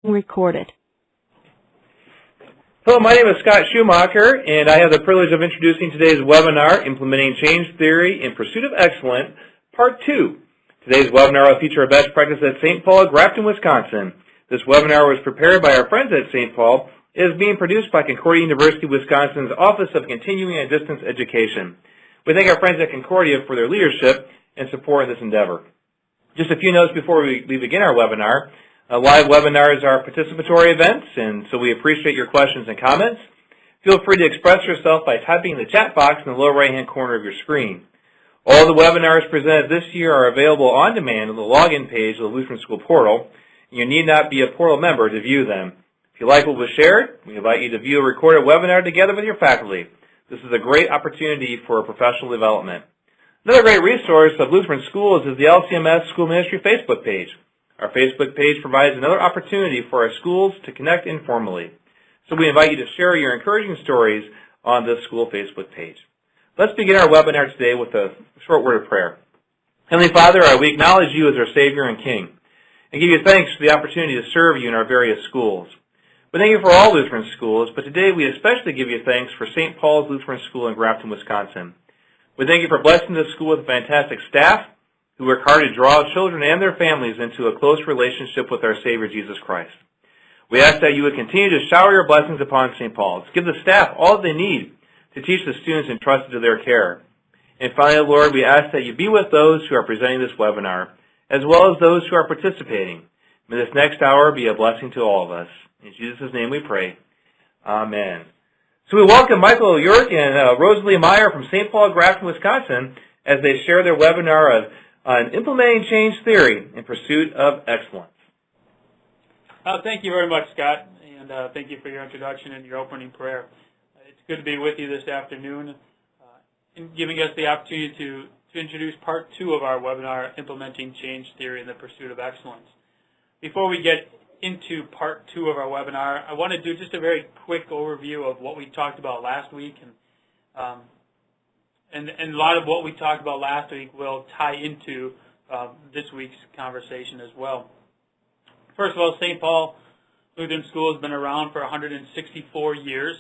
Recorded. Hello, my name is Scott Schumacher, and I have the privilege of introducing today's webinar, Implementing Change Theory in Pursuit of Excellence, Part 2. Today's webinar will feature a best practice at St. Paul, Grafton, Wisconsin. This webinar was prepared by our friends at St. Paul. It is being produced by Concordia University, Wisconsin's Office of Continuing and Distance Education. We thank our friends at Concordia for their leadership and support in this endeavor. Just a few notes before we begin our webinar. Live webinars are participatory events, and so we appreciate your questions and comments. Feel free to express yourself by typing in the chat box in the lower right-hand corner of your screen. All the webinars presented this year are available on demand on the login page of the Lutheran School portal. You need not be a portal member to view them. If you like what was shared, we invite you to view a recorded webinar together with your faculty. This is a great opportunity for professional development. Another great resource of Lutheran Schools is the LCMS School Ministry Facebook page. Our Facebook page provides another opportunity for our schools to connect informally. So we invite you to share your encouraging stories on this school Facebook page. Let's begin our webinar today with a short word of prayer. Heavenly Father, we acknowledge you as our Savior and King, and give you thanks for the opportunity to serve you in our various schools. We thank you for all Lutheran schools, but today we especially give you thanks for St. Paul's Lutheran School in Grafton, Wisconsin. We thank you for blessing this school with a fantastic staff, who work hard to draw children and their families into a close relationship with our Savior, Jesus Christ. We ask that you would continue to shower your blessings upon St. Paul's. Give the staff all that they need to teach the students entrusted to their care. And finally, Lord, we ask that you be with those who are presenting this webinar, as well as those who are participating. May this next hour be a blessing to all of us. In Jesus' name we pray. Amen. So we welcome Michael York and Rosalie Meyer from St. Paul, Grafton, Wisconsin, as they share their webinar on Implementing Change Theory in Pursuit of Excellence. Thank you very much, Scott, and thank you for your introduction and your opening prayer. It's good to be with you this afternoon and giving us the opportunity to introduce Part 2 of our webinar, Implementing Change Theory in the Pursuit of Excellence. Before we get into Part 2 of our webinar, I want to do just a very quick overview of what we talked about last week, and a lot of what we talked about last week will tie into this week's conversation as well. First of all, St. Paul Lutheran School has been around for 164 years.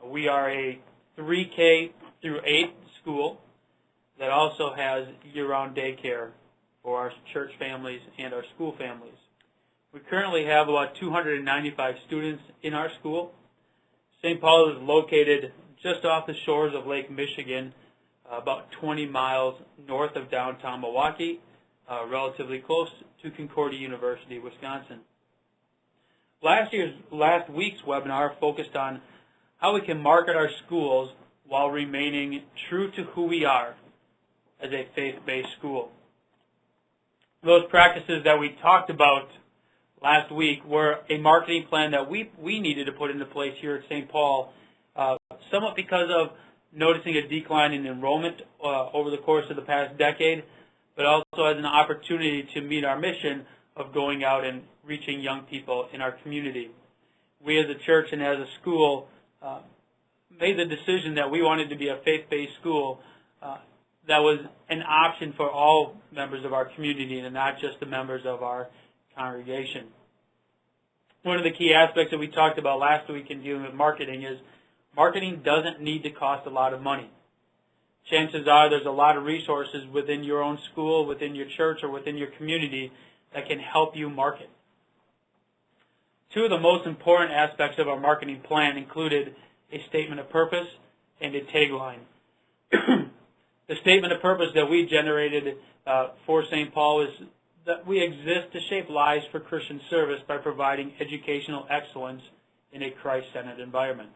We are a 3K through 8 school that also has year-round daycare for our church families and our school families. We currently have about 295 students in our school. St. Paul is located just off the shores of Lake Michigan, about 20 miles north of downtown Milwaukee, relatively close to Concordia University, Wisconsin. Last week's webinar focused on how we can market our schools while remaining true to who we are as a faith-based school. Those practices that we talked about last week were a marketing plan that we needed to put into place here at St. Paul, somewhat because of noticing a decline in enrollment over the course of the past decade, but also as an opportunity to meet our mission of going out and reaching young people in our community. We as a church and as a school made the decision that we wanted to be a faith-based school that was an option for all members of our community and not just the members of our congregation. One of the key aspects that we talked about last week in dealing with marketing is marketing doesn't need to cost a lot of money. Chances are there's a lot of resources within your own school, within your church, or within your community that can help you market. Two of the most important aspects of our marketing plan included a statement of purpose and a tagline. The statement of purpose that we generated for St. Paul is that we exist to shape lives for Christian service by providing educational excellence in a Christ-centered environment.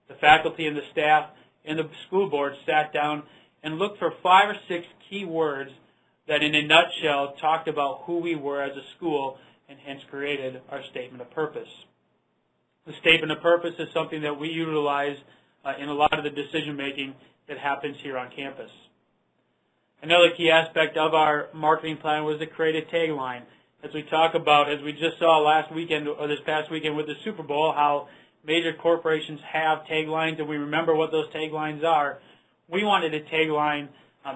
The faculty and the staff and the school board sat down and looked for 5 or 6 key words that in a nutshell talked about who we were as a school and hence created our statement of purpose. The statement of purpose is something that we utilize in a lot of the decision making that happens here on campus. Another key aspect of our marketing plan was to create a tagline. As we talk about, as we just saw last weekend or this past weekend with the Super Bowl, how major corporations have taglines, and we remember what those taglines are. We wanted a tagline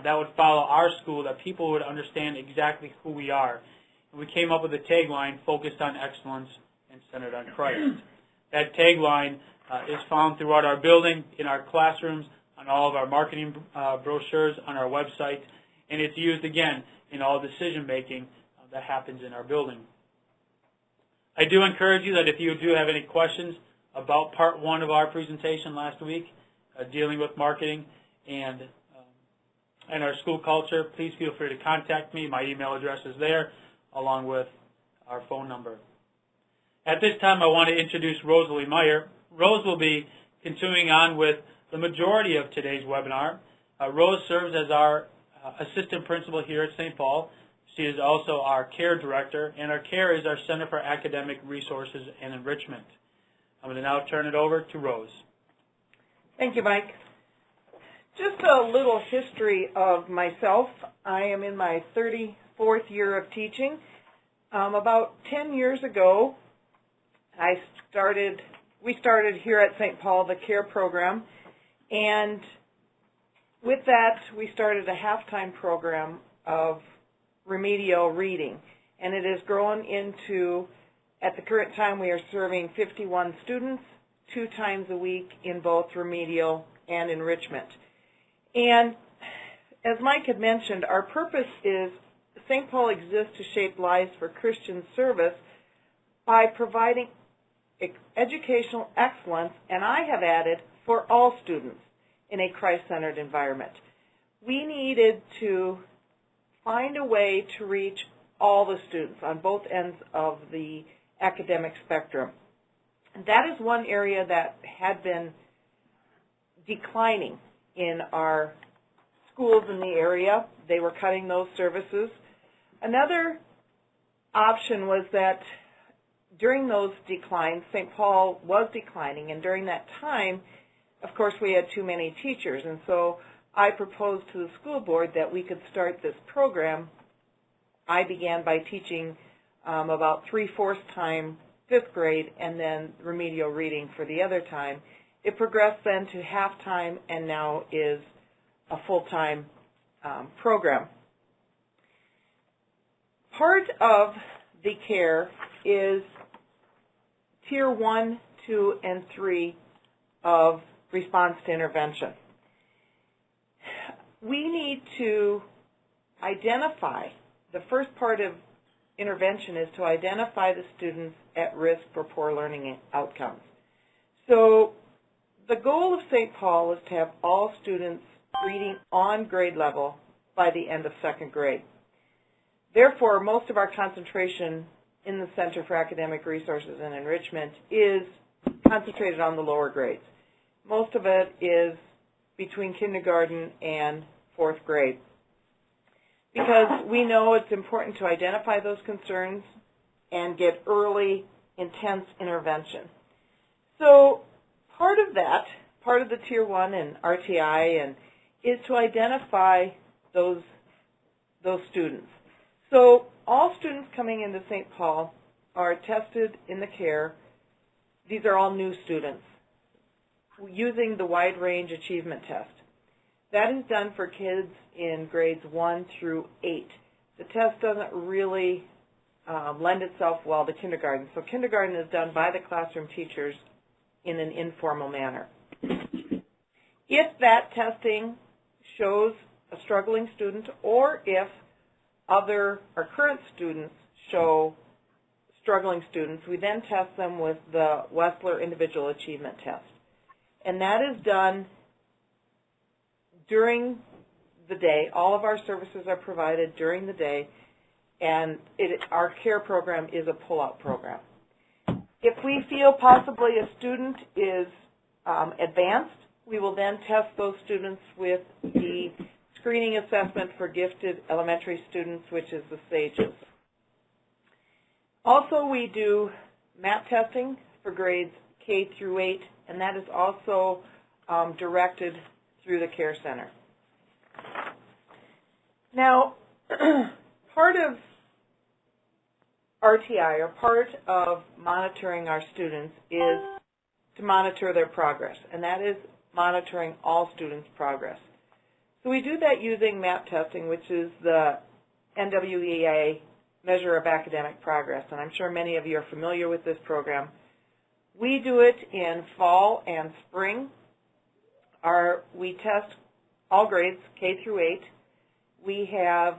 that would follow our school, that people would understand exactly who we are. And we came up with a tagline focused on excellence and centered on Christ. That tagline is found throughout our building, in our classrooms, on all of our marketing brochures, on our website, and it's used again in all decision-making that happens in our building. I do encourage you that if you do have any questions about part one of our presentation last week, dealing with marketing and our school culture, please feel free to contact me. My email address is there, along with our phone number. At this time, I want to introduce Rosalie Meyer. Rose will be continuing on with the majority of today's webinar. Rose serves as our assistant principal here at St. Paul. She is also our CARE director, and our CARE is our Center for Academic Resources and Enrichment. I'm going to now turn it over to Rose. Thank you, Mike. Just a little history of myself. I am in my 34th year of teaching. About 10 years ago, we started here at St. Paul the CARE program, and with that, we started a halftime program of remedial reading, and it has grown into, at the current time, we are serving 51 students 2 times a week in both remedial and enrichment. And as Mike had mentioned, our purpose is St. Paul exists to shape lives for Christian service by providing educational excellence, and I have added, for all students in a Christ-centered environment. We needed to find a way to reach all the students on both ends of the academic spectrum. And that is one area that had been declining in our schools in the area. They were cutting those services. Another option was that during those declines, St. Paul was declining, and during that time, of course, we had too many teachers, and so I proposed to the school board that we could start this program. I began by teaching about 3/4 time 5th grade, and then remedial reading for the other time. It progressed then to half-time, and now is a full-time program. Part of the CARE is Tier 1, 2, and 3 of response to intervention. We need to identify, the first part of intervention is to identify the students at risk for poor learning outcomes. So the goal of St. Paul is to have all students reading on grade level by the end of 2nd grade. Therefore, most of our concentration in the Center for Academic Resources and Enrichment is concentrated on the lower grades. Most of it is between kindergarten and 4th grade, because we know it's important to identify those concerns and get early, intense intervention. So part of that, part of the Tier 1 and RTI, is to identify those students. So all students coming into St. Paul are tested in the CARE. These are all new students using the wide range achievement test. That is done for kids in grades 1 through 8. The test doesn't really lend itself well to kindergarten. So kindergarten is done by the classroom teachers in an informal manner. If that testing shows a struggling student, or if our current students show struggling students, we then test them with the Wessler Individual Achievement Test. And that is done during the day. All of our services are provided during the day, and our CARE program is a pull-out program. If we feel possibly a student is advanced, we will then test those students with the screening assessment for gifted elementary students, which is the SAGES. Also, we do MAP testing for grades K through 8, and that is also directed through the CARE Center. Now, part of RTI, or part of monitoring our students, is to monitor their progress, and that is monitoring all students' progress. So we do that using MAP testing, which is the NWEA measure of academic progress, and I'm sure many of you are familiar with this program. We do it in fall and spring. We test all grades, K through 8. We have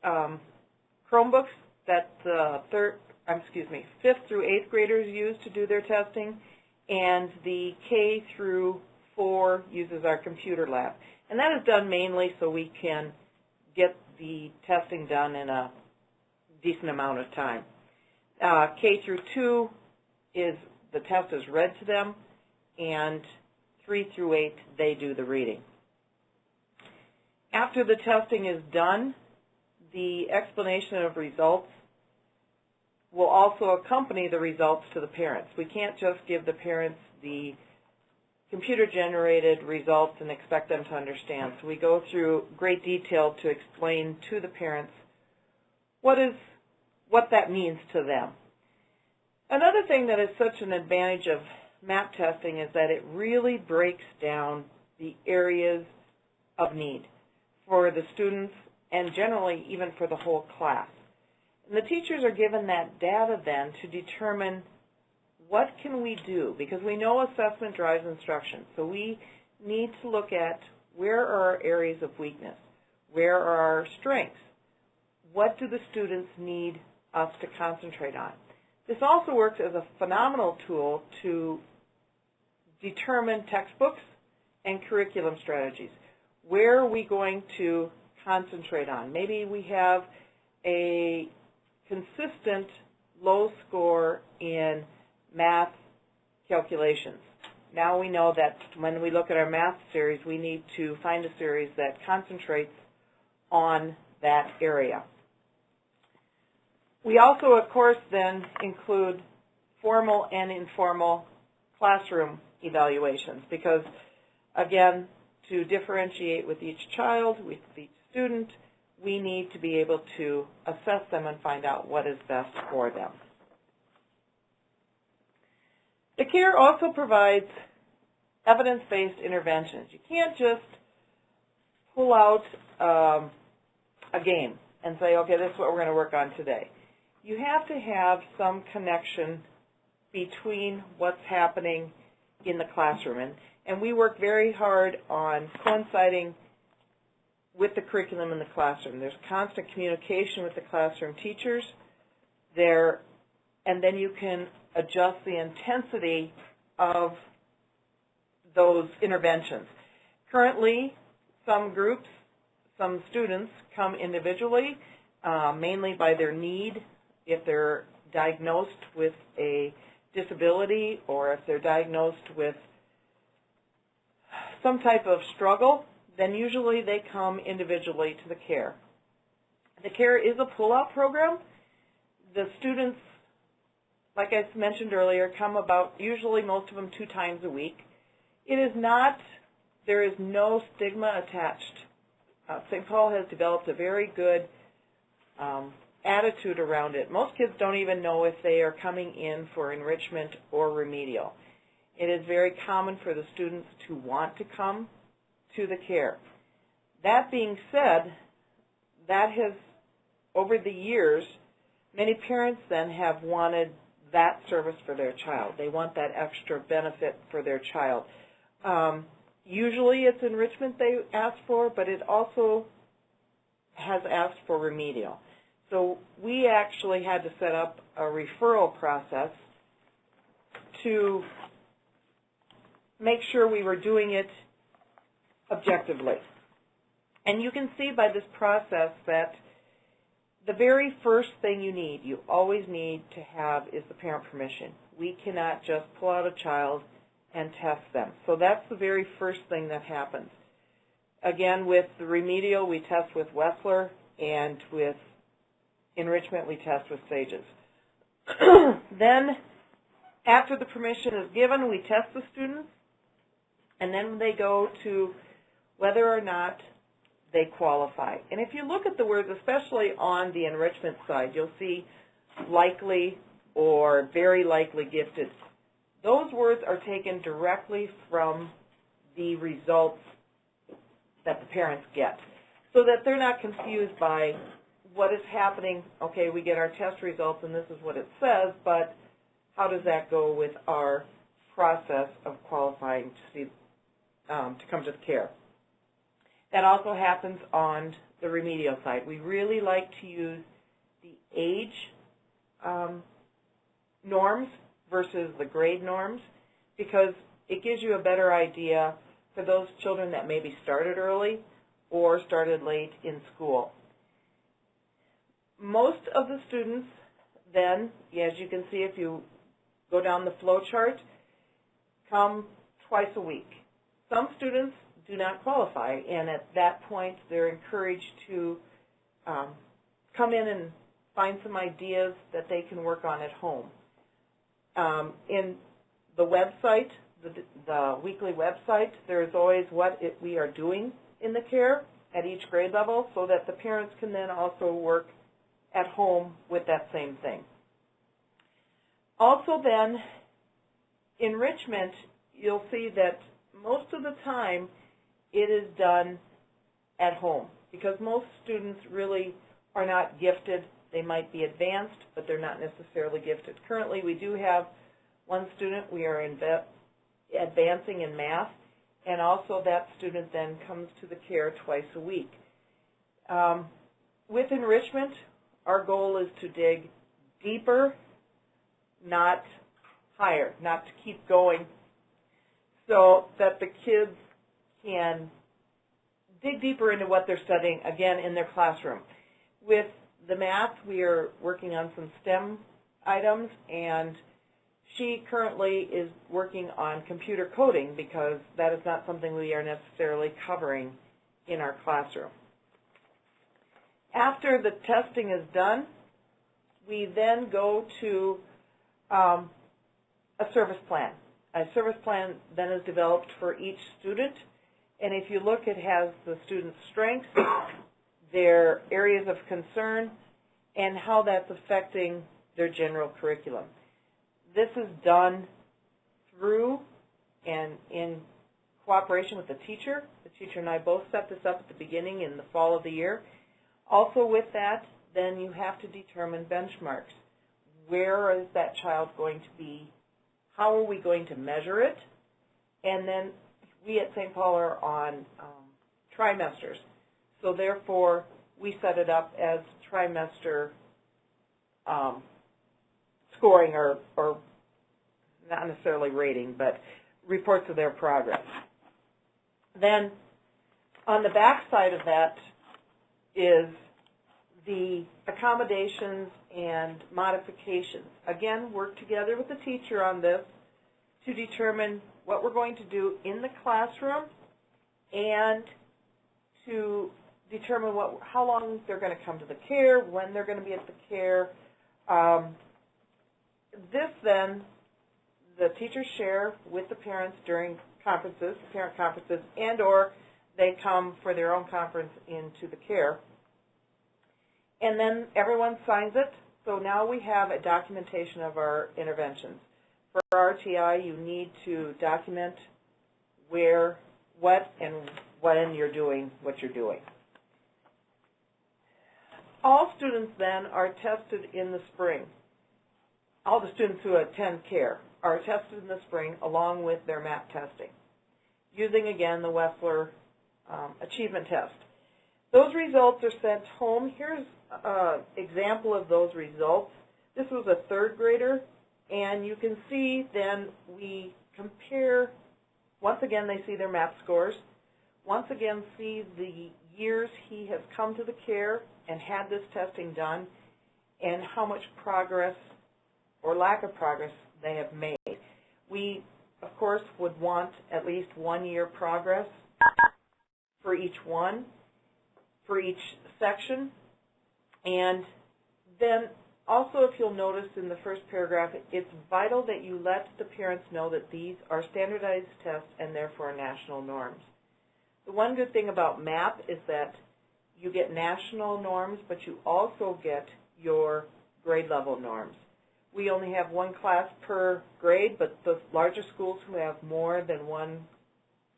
Chromebooks that the 5th through 8th graders use to do their testing, and the K through 4 uses our computer lab. And that is done mainly so we can get the testing done in a decent amount of time. K through 2 the test is read to them, and 3 through 8, they do the reading. After the testing is done, the explanation of results will also accompany the results to the parents. We can't just give the parents the computer-generated results and expect them to understand. So we go through great detail to explain to the parents what that means to them. Another thing that is such an advantage of MAP testing is that it really breaks down the areas of need for the students and generally even for the whole class. And the teachers are given that data then to determine what can we do, because we know assessment drives instruction. So we need to look at where are our areas of weakness, where are our strengths, what do the students need us to concentrate on. This also works as a phenomenal tool to determine textbooks and curriculum strategies. Where are we going to concentrate on? Maybe we have a consistent low score in math calculations. Now we know that when we look at our math series, we need to find a series that concentrates on that area. We also, of course, then include formal and informal classroom evaluations because, again, to differentiate with each child, with each student, we need to be able to assess them and find out what is best for them. The CARE also provides evidence-based interventions. You can't just pull out a game and say, okay, this is what we're going to work on today. You have to have some connection between what's happening in the classroom. And we work very hard on coinciding with the curriculum in the classroom. There's constant communication with the classroom teachers there, and then you can adjust the intensity of those interventions. Currently, some groups, some students come individually, mainly by their need. If they're diagnosed with a disability or if they're diagnosed with some type of struggle, then usually they come individually to the CARE. The CARE is a pull-out program. The students, like I mentioned earlier, come about usually most of them 2 times a week. It is not, there is no stigma attached. St. Paul has developed a very good attitude around it. Most kids don't even know if they are coming in for enrichment or remedial. It is very common for the students to want to come to the CARE. That being said, that has, over the years, many parents then have wanted that service for their child. They want that extra benefit for their child. Usually it's enrichment they ask for, but it also has asked for remedial. So we actually had to set up a referral process to make sure we were doing it objectively. And you can see by this process that the very first thing you always need to have is the parent permission. We cannot just pull out a child and test them. So that's the very first thing that happens. Again, with the remedial, we test with Wessler, and with enrichment, we test with SAGES. Then, after the permission is given, we test the students, and then they go to whether or not they qualify. And if you look at the words, especially on the enrichment side, you'll see likely or very likely gifted. Those words are taken directly from the results that the parents get, so that they're not confused by what is happening, okay, we get our test results and this is what it says, but how does that go with our process of qualifying to come to the care? That also happens on the remedial side. We really like to use the age norms versus the grade norms because it gives you a better idea for those children that maybe started early or started late in school. Most of the students then, as you can see if you go down the flow chart, come twice a week. Some students do not qualify, and at that point they're encouraged to come in and find some ideas that they can work on at home. In the website, the weekly website, there's always what we are doing in the care at each grade level so that the parents can then also work at home with that same thing. Also then, enrichment, you'll see that most of the time it is done at home because most students really are not gifted. They might be advanced, but they're not necessarily gifted. Currently, we do have one student we are advancing in math, and also that student then comes to the care twice a week. With enrichment, our goal is to dig deeper, not higher, not to keep going, so that the kids can dig deeper into what they're studying, again, in their classroom. With the math, we are working on some STEM items, and she currently is working on computer coding because that is not something we are necessarily covering in our classroom. After the testing is done, we then go to a service plan. A service plan then is developed for each student, and if you look, it has the student's strengths, their areas of concern, and how that's affecting their general curriculum. This is done through and in cooperation with the teacher. The teacher and I both set this up at the beginning in the fall of the year. Also with that, then you have to determine benchmarks. Where is that child going to be? How are we going to measure it? And then we at St. Paul are on trimesters. So therefore, we set it up as trimester scoring or not necessarily rating, but reports of their progress. Then on the back side of that is the accommodations and modifications. Again, work together with the teacher on this to determine what we're going to do in the classroom and to determine how long they're going to come to the care, when they're going to be at the care. This then, the teachers share with the parents during conferences, parent conferences, and or they come for their own conference into the care. And then everyone signs it. So now we have a documentation of our interventions. For RTI, you need to document where, what, and when you're doing what you're doing. All students then are tested in the spring. All the students who attend care are tested in the spring along with their MAP testing, using again the Wessler achievement test. Those results are sent home. Here's an example of those results. This was a third grader, and you can see then we compare, once again they see their MAP scores, once again see the years he has come to the care and had this testing done, and how much progress or lack of progress they have made. We, of course, would want at least 1 year progress for each one, for each section. And then also, if you'll notice in the first paragraph, it's vital that you let the parents know that these are standardized tests and therefore national norms. The one good thing about MAP is that you get national norms, but you also get your grade level norms. We only have one class per grade, but the larger schools who have more than one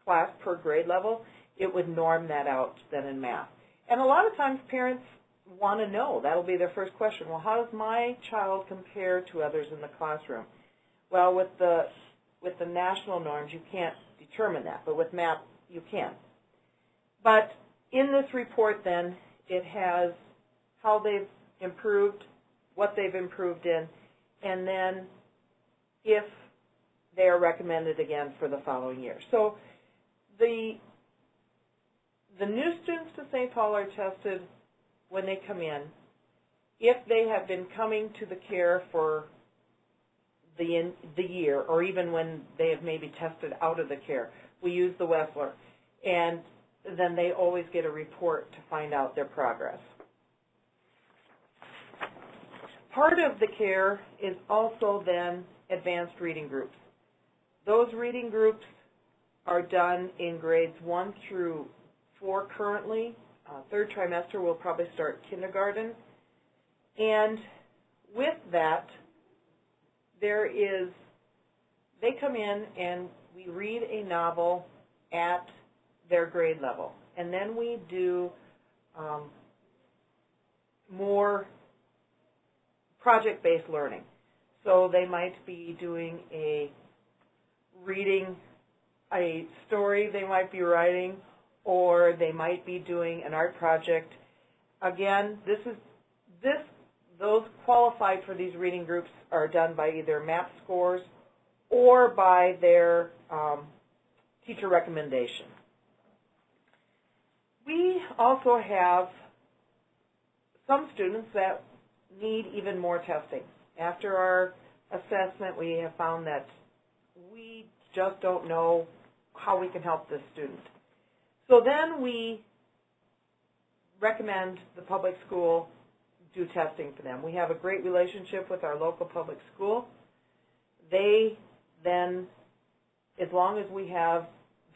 class per grade level, it would norm that out then in math. And a lot of times parents want to know. That'll be their first question. Well, how does my child compare to others in the classroom? Well, with the national norms, you can't determine that, but with MAP, you can. But in this report, then, it has how they've improved, what they've improved in, and then if they are recommended again for the following year. So the new students to St. Paul are tested when they come in. If they have been coming to the care for the year, or even when they have maybe tested out of the care, we use the Wessler, and then they always get a report to find out their progress. Part of the care is also then advanced reading groups. Those reading groups are done in grades 1 through 4 currently. Third trimester will probably start kindergarten. And with that, they come in and we read a novel at their grade level. And then we do more project-based learning. So they might be doing reading a story they might be writing, or they might be doing an art project. Again, those qualified for these reading groups are done by either MAP scores or by their teacher recommendation. We also have some students that need even more testing. After our assessment, we have found that we just don't know how we can help this student. So then we recommend the public school do testing for them. We have a great relationship with our local public school. They then, as long as we have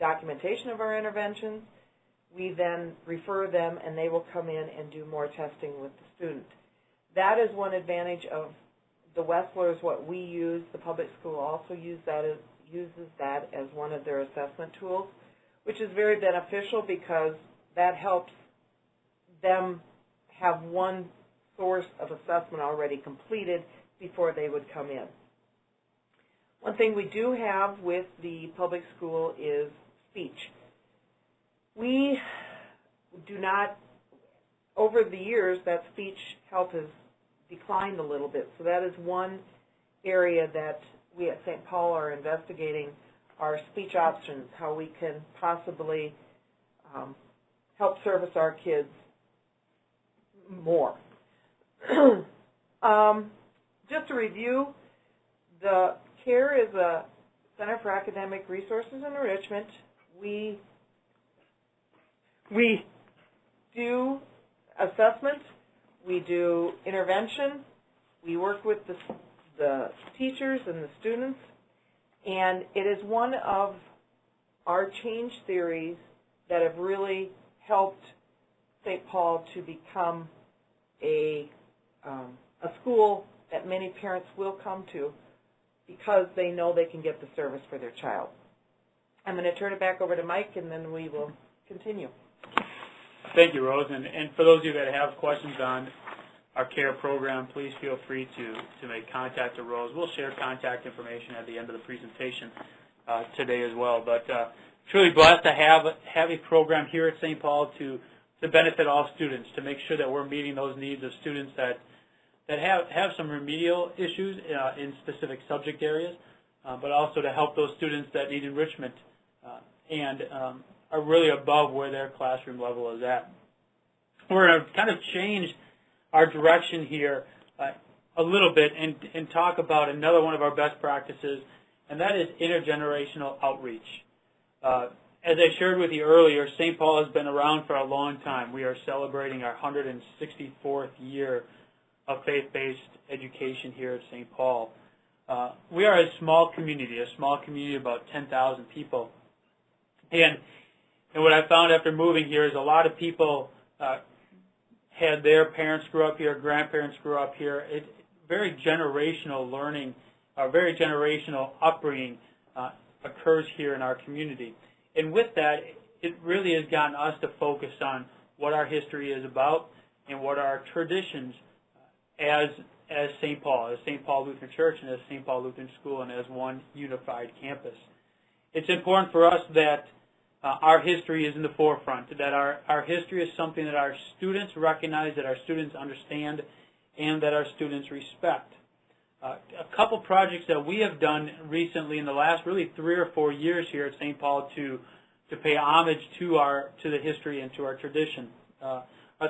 documentation of our interventions, we then refer them and they will come in and do more testing with the student. That is one advantage of the Wesslers, what we use. The public school also uses that as one of their assessment tools, which is very beneficial because that helps them have one source of assessment already completed before they would come in. One thing we do have with the public school is speech. We do not, over the years, that speech help has declined a little bit. So that is one area that we at St. Paul are investigating, our speech options, how we can possibly help service our kids more. Just to review, the CARE is a Center for Academic Resources and Enrichment. We do assessment, we do intervention, we work with the teachers and the students, and it is one of our change theories that have really helped St. Paul to become a school that many parents will come to because they know they can get the service for their child. I'm going to turn it back over to Mike, and then we will continue. Thank you, Rose. And for those of you that have questions on our CARE program, please feel free to make contact with Rose. We'll share contact information at the end of the presentation today as well. But truly blessed to have a program here at St. Paul to benefit all students, to make sure that we're meeting those needs of students that have some remedial issues in specific subject areas, but also to help those students that need enrichment and are really above where their classroom level is at. We're going to kind of change our direction here a little bit and talk about another one of our best practices, and that is intergenerational outreach. As I shared with you earlier, St. Paul has been around for a long time. We are celebrating our 164th year of faith-based education here at St. Paul. We are a small community of about 10,000 people. And what I found after moving here is a lot of people had their parents grew up here, grandparents grew up here. Very generational learning, very generational upbringing occurs here in our community. And with that, it really has gotten us to focus on what our history is about and what are our traditions as St. Paul Lutheran Church, and as St. Paul Lutheran School, and as one unified campus. It's important for us that our history is in the forefront, that our history is something that our students recognize, that our students understand, and that our students respect. A couple projects that we have done recently in the last really 3 or 4 years here at St. Paul to pay homage to the history and to our tradition are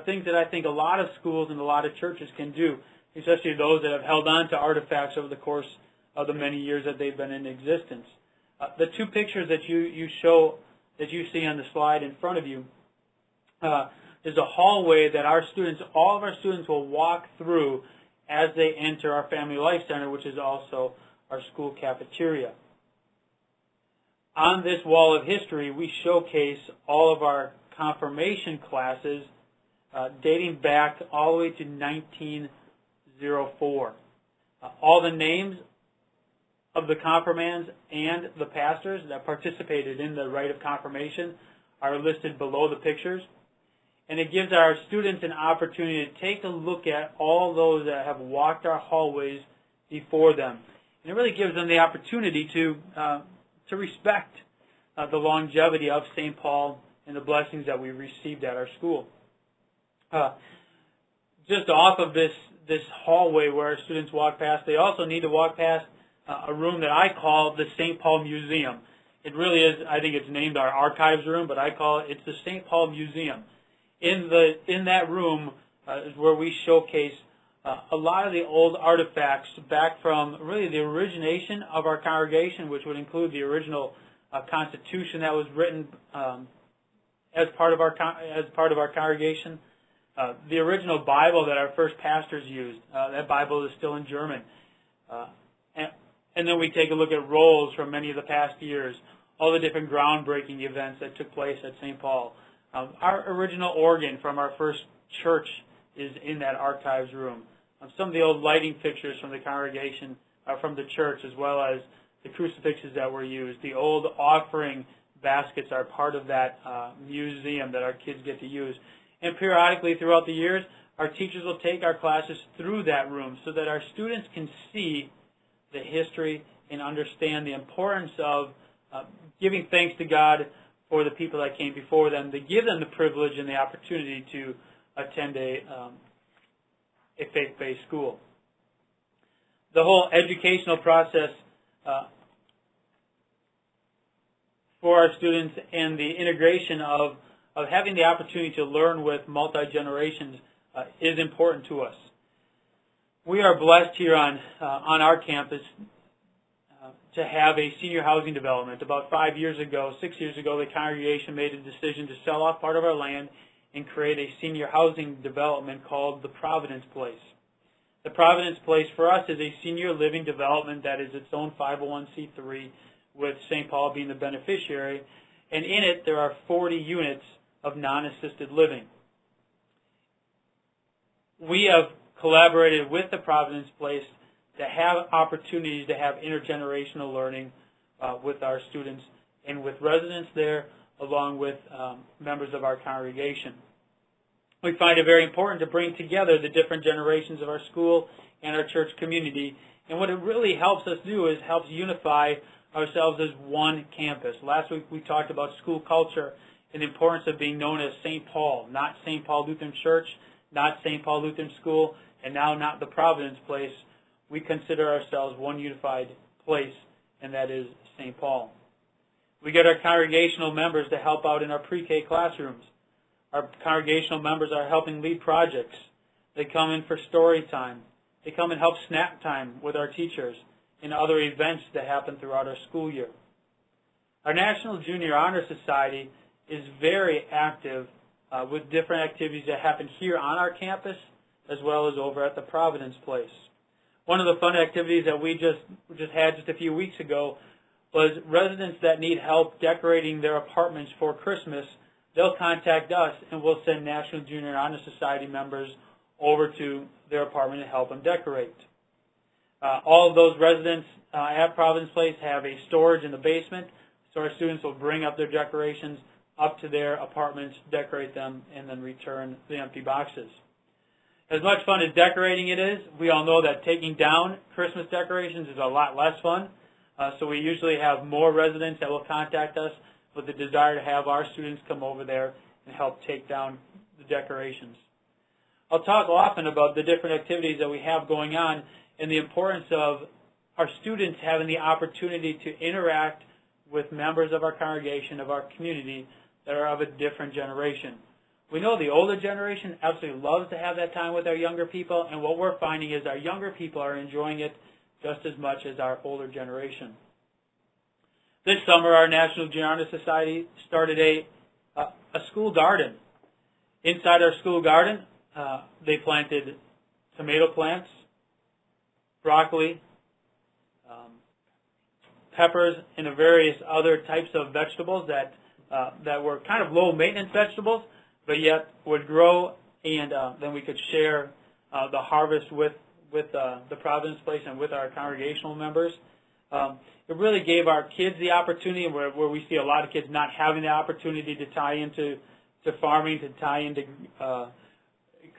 things that I think a lot of schools and a lot of churches can do, especially those that have held on to artifacts over the course of the many years that they've been in existence. The two pictures that you see on the slide in front of you is a hallway that all of our students will walk through as they enter our Family Life Center, which is also our school cafeteria. On this wall of history, we showcase all of our confirmation classes dating back all the way to 1904. All the names of the confirmands and the pastors that participated in the rite of confirmation are listed below the pictures. And it gives our students an opportunity to take a look at all those that have walked our hallways before them. And it really gives them the opportunity to respect the longevity of St. Paul and the blessings that we received at our school. Just off of this hallway where our students walk past, they also need to walk past a room that I call the St. Paul Museum. It really is, I think it's named our archives room, but I call it's the St. Paul Museum. In that room is where we showcase a lot of the old artifacts back from really the origination of our congregation, which would include the original Constitution that was written as part of our congregation, the original Bible that our first pastors used. That Bible is still in German. And then we take a look at rolls from many of the past years, all the different groundbreaking events that took place at St. Paul. Our original organ from our first church is in that archives room. Some of the old lighting fixtures from the congregation, from the church, as well as the crucifixes that were used. The old offering baskets are part of that museum that our kids get to use. And periodically throughout the years, our teachers will take our classes through that room so that our students can see the history and understand the importance of giving thanks to God for the people that came before them, to give them the privilege and the opportunity to attend a faith-based school. The whole educational process for our students and the integration of having the opportunity to learn with multi-generations is important to us. We are blessed here on our campus to have a senior housing development. About 6 years ago, the congregation made a decision to sell off part of our land and create a senior housing development called the Providence Place. The Providence Place for us is a senior living development that is its own 501c3, with St. Paul being the beneficiary, and in it there are 40 units of non-assisted living. We have collaborated with the Providence Place to have opportunities to have intergenerational learning with our students and with residents there, along with members of our congregation. We find it very important to bring together the different generations of our school and our church community, and what it really helps us do is helps unify ourselves as one campus. Last week we talked about school culture and the importance of being known as St. Paul, not St. Paul Lutheran Church, not St. Paul Lutheran School, and now not the Providence Place. We consider ourselves one unified place, and that is St. Paul. We get our congregational members to help out in our pre-K classrooms. Our congregational members are helping lead projects. They come in for story time. They come and help snack time with our teachers and other events that happen throughout our school year. Our National Junior Honor Society is very active with different activities that happen here on our campus as well as over at the Providence Place. One of the fun activities that we just had just a few weeks ago was residents that need help decorating their apartments for Christmas. They'll contact us and we'll send National Junior Honor Society members over to their apartment to help them decorate. All of those residents at Providence Place have a storage in the basement, so our students will bring up their decorations up to their apartments, decorate them, and then return the empty boxes. As much fun as decorating it is, we all know that taking down Christmas decorations is a lot less fun. So we usually have more residents that will contact us with the desire to have our students come over there and help take down the decorations. I'll talk often about the different activities that we have going on and the importance of our students having the opportunity to interact with members of our congregation, of our community, that are of a different generation. We know the older generation absolutely loves to have that time with our younger people, and what we're finding is our younger people are enjoying it just as much as our older generation. This summer, our National Honor Society started a school garden. Inside our school garden, they planted tomato plants, broccoli, peppers, and various other types of vegetables that were kind of low maintenance vegetables, but yet would grow, and then we could share the harvest with the Providence Place and with our congregational members. It really gave our kids the opportunity, where we see a lot of kids not having the opportunity to tie into farming, to tie into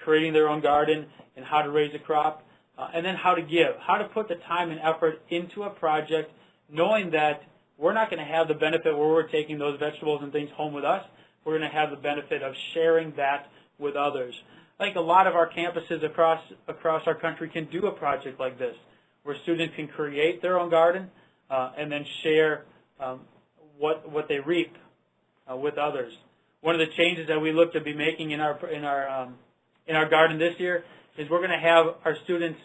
creating their own garden and how to raise a crop, and then how to give, how to put the time and effort into a project, knowing that we're not going to have the benefit where we're taking those vegetables and things home with us. We're going to have the benefit of sharing that with others. I think a lot of our campuses across our country can do a project like this, where students can create their own garden and then share what they reap with others. One of the changes that we look to be making in our garden this year is we're going to have our students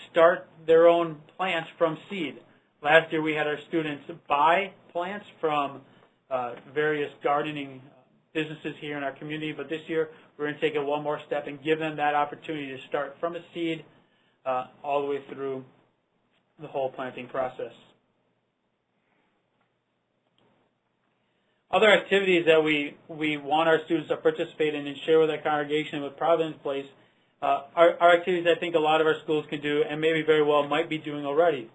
start their own plants from seed. Last year we had our students buy plants from various gardening businesses here in our community, but this year we're going to take it one more step and give them that opportunity to start from a seed all the way through the whole planting process. Other activities that we want our students to participate in and share with our congregation and with Providence Place are activities I think a lot of our schools can do and maybe very well might be doing already.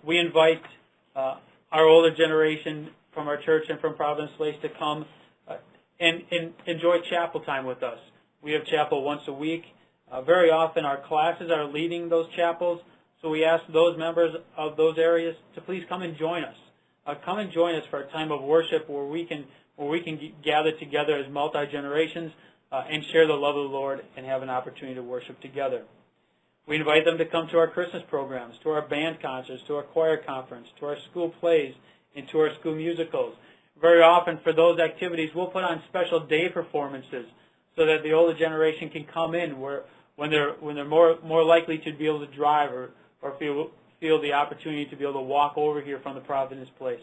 We invite our older generation from our church and from Providence Place to come and enjoy chapel time with us. We have chapel once a week. Very often our classes are leading those chapels, so we ask those members of those areas to please come and join us. Come and join us for a time of worship where we can gather together as multi-generations and share the love of the Lord and have an opportunity to worship together. We invite them to come to our Christmas programs, to our band concerts, to our choir conference, to our school plays, and to our school musicals. Very often for those activities, we'll put on special day performances so that the older generation can come in when they're more likely to be able to drive or feel the opportunity to be able to walk over here from the Providence Place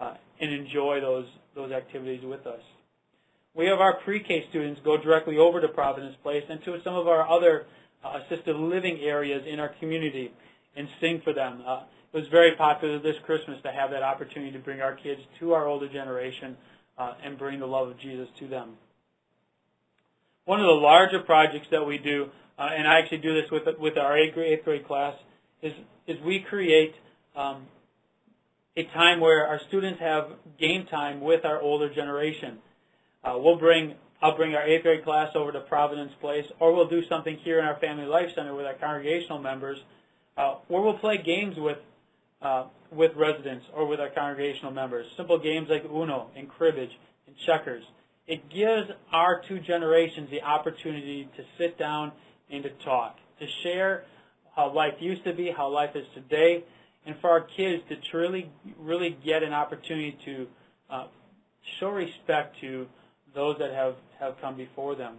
and enjoy those activities with us. We have our pre-K students go directly over to Providence Place and to some of our other assisted living areas in our community and sing for them. It was very popular this Christmas to have that opportunity to bring our kids to our older generation and bring the love of Jesus to them. One of the larger projects that we do, and I actually do this with our eighth grade class, is we create a time where our students have game time with our older generation. I'll bring our 8th grade class over to Providence Place, or we'll do something here in our Family Life Center with our congregational members, where we'll play games with residents or with our congregational members. Simple games like Uno and cribbage and checkers. It gives our two generations the opportunity to sit down and to talk, to share how life used to be, how life is today, and for our kids to really get an opportunity to show respect to those that have come before them.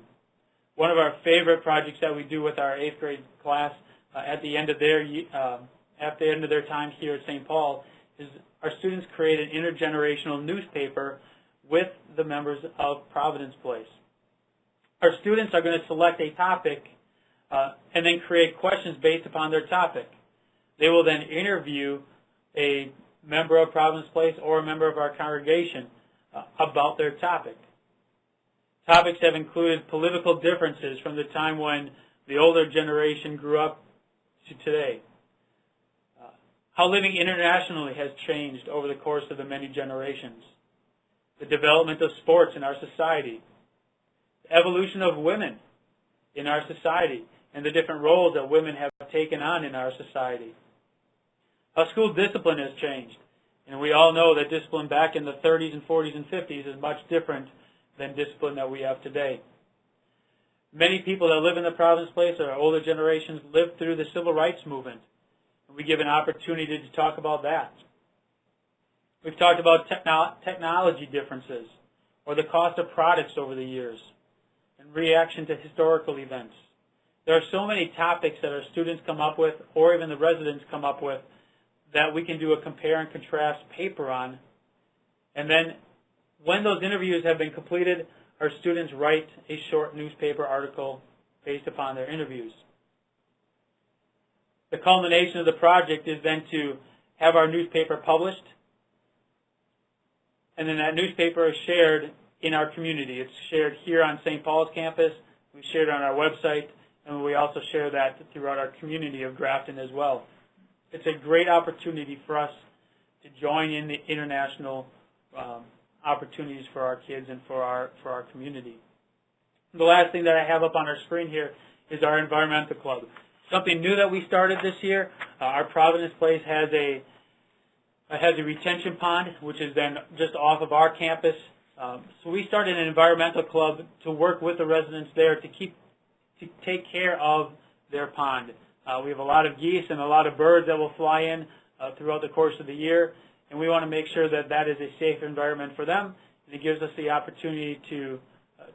One of our favorite projects that we do with our 8th grade class at the end of their time here at St. Paul is our students create an intergenerational newspaper with the members of Providence Place. Our students are going to select a topic and then create questions based upon their topic. They will then interview a member of Providence Place or a member of our congregation about their topic. Topics have included political differences from the time when the older generation grew up to today. How living internationally has changed over the course of the many generations. The development of sports in our society. The evolution of women in our society and the different roles that women have taken on in our society. How school discipline has changed. And we all know that discipline back in the 30s and 40s and 50s is much different than discipline that we have today. Many people that live in the Providence Place, or older generations, lived through the civil rights movement. And we give an opportunity to talk about that. We've talked about technology differences, or the cost of products over the years, and reaction to historical events. There are so many topics that our students come up with, or even the residents come up with, that we can do a compare and contrast paper on. And then when those interviews have been completed, our students write a short newspaper article based upon their interviews. The culmination of the project is then to have our newspaper published, and then that newspaper is shared in our community. It's shared here on St. Paul's campus, we share it on our website, and we also share that throughout our community of Grafton as well. It's a great opportunity for us to join in the international opportunities for our kids and for our community. The last thing that I have up on our screen here is our environmental club. Something new that we started this year. Our Providence Place has a retention pond, which is then just off of our campus. So we started an environmental club to work with the residents there to take care of their pond. We have a lot of geese and a lot of birds that will fly in throughout the course of the year, and we want to make sure that that is a safe environment for them. And it gives us the opportunity to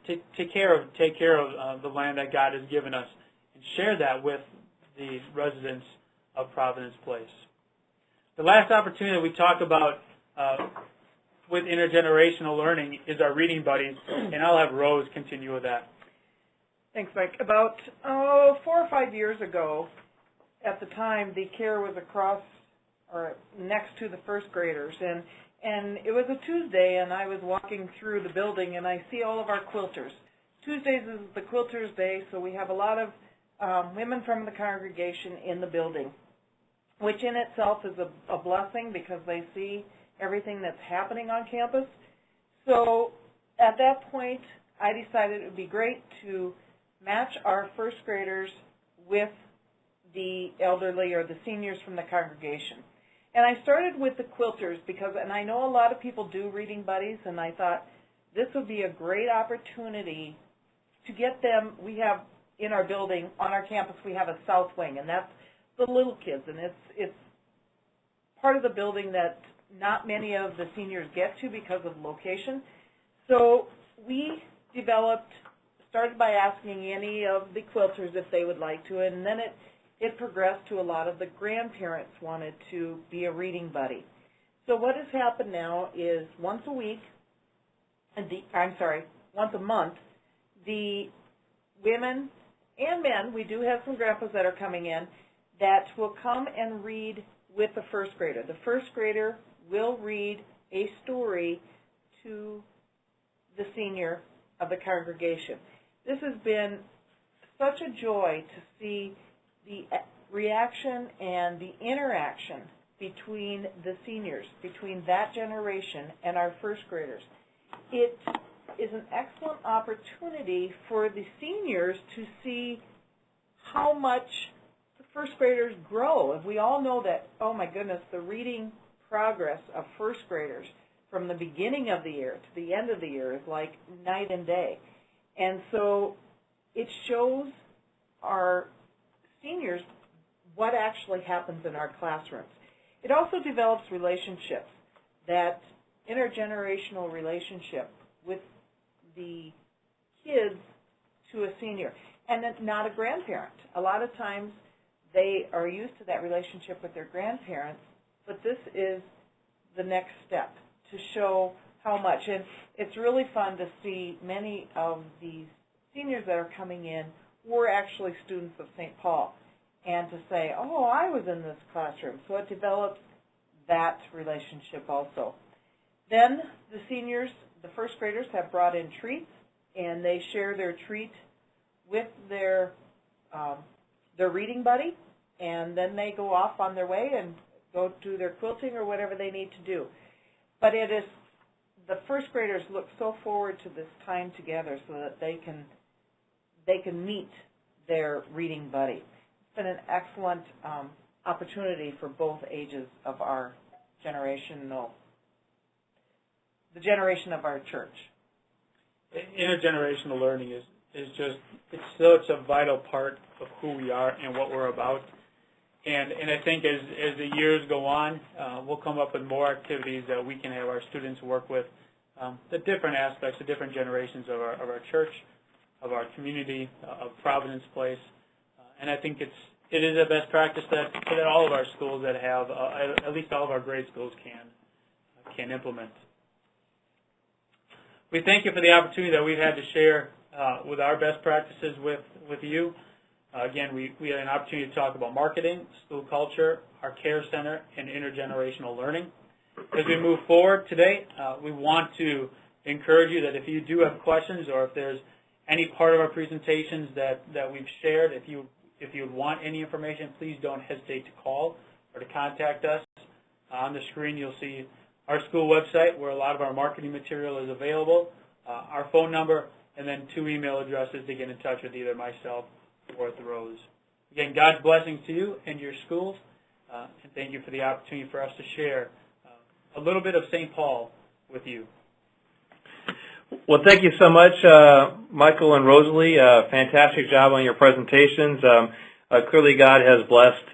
take care of the land that God has given us and share that with the residents of Providence Place. The last opportunity that we talk about with intergenerational learning is our reading buddies, and I'll have Rose continue with that. Thanks, Mike. About 4 or 5 years ago, at the time, the care was across or next to the first graders, and it was a Tuesday, and I was walking through the building, and I see all of our quilters. Tuesdays is the quilters' day, so we have a lot of women from the congregation in the building, which in itself is a blessing because they see everything that's happening on campus. So at that point, I decided it would be great to match our first graders with the elderly or the seniors from the congregation. And I started with the quilters because, and I know a lot of people do reading buddies, and I thought this would be a great opportunity to get them. We have in our building, on our campus, we have a south wing, and that's the little kids, and it's part of the building that not many of the seniors get to because of location. So we started by asking any of the quilters if they would like to, and then it progressed to a lot of the grandparents wanted to be a reading buddy. So what has happened now is once a month, the women and men, we do have some grandpas that are coming in, that will come and read with the first grader. The first grader will read a story to the senior of the congregation. This has been such a joy to see the reaction and the interaction between the seniors, between that generation and our first graders. It is an excellent opportunity for the seniors to see how much the first graders grow. And we all know that, oh my goodness, the reading progress of first graders from the beginning of the year to the end of the year is like night and day. And so it shows our seniors what actually happens in our classrooms. It also develops relationships, that intergenerational relationship with the kids to a senior, and then not a grandparent. A lot of times they are used to that relationship with their grandparents, but this is the next step to show how much. And it's really fun to see many of these seniors that are coming in were actually students of St. Paul, and to say, oh, I was in this classroom. So it develops that relationship also. Then the seniors, the first graders, have brought in treats, and they share their treat with their reading buddy, and then they go off on their way and go do their quilting or whatever they need to do. But it is, the first graders look so forward to this time together so that they can meet their reading buddy. It's been an excellent opportunity for both ages of our the generation of our church. Intergenerational learning is just, it's such a vital part of who we are and what we're about. And I think as the years go on, we'll come up with more activities that we can have our students work with, the different aspects, the different generations of our church, of our community, of Providence Place. And I think it is a best practice that all of our schools that have, at least all of our grade schools can implement. We thank you for the opportunity that we've had to share with our best practices with you. Again, we had an opportunity to talk about marketing, school culture, our care center, and intergenerational learning. As we move forward today, we want to encourage you that if you do have questions or if there's any part of our presentations that we've shared, if you want any information, please don't hesitate to call or to contact us. On the screen, you'll see our school website where a lot of our marketing material is available, our phone number, and then 2 email addresses to get in touch with either myself or Rose. Again, God's blessings to you and your schools, and thank you for the opportunity for us to share a little bit of St. Paul with you. Well, thank you so much, Michael and Rosalie. Fantastic job on your presentations. Clearly, God has blessed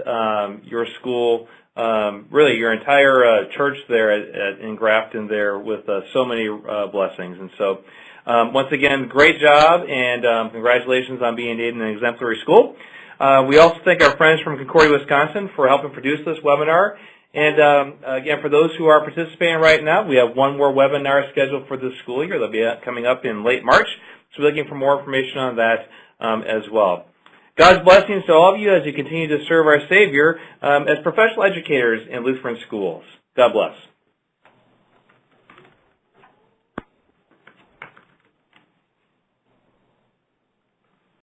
your school, really your entire church there in Grafton there with so many blessings. And so, once again, great job, and congratulations on being named an exemplary school. We also thank our friends from Concordia, Wisconsin for helping produce this webinar. And again, for those who are participating right now, we have one more webinar scheduled for this school year. They'll be coming up in late March, so we're looking for more information on that as well. God's blessings to all of you as you continue to serve our Savior as professional educators in Lutheran schools. God bless.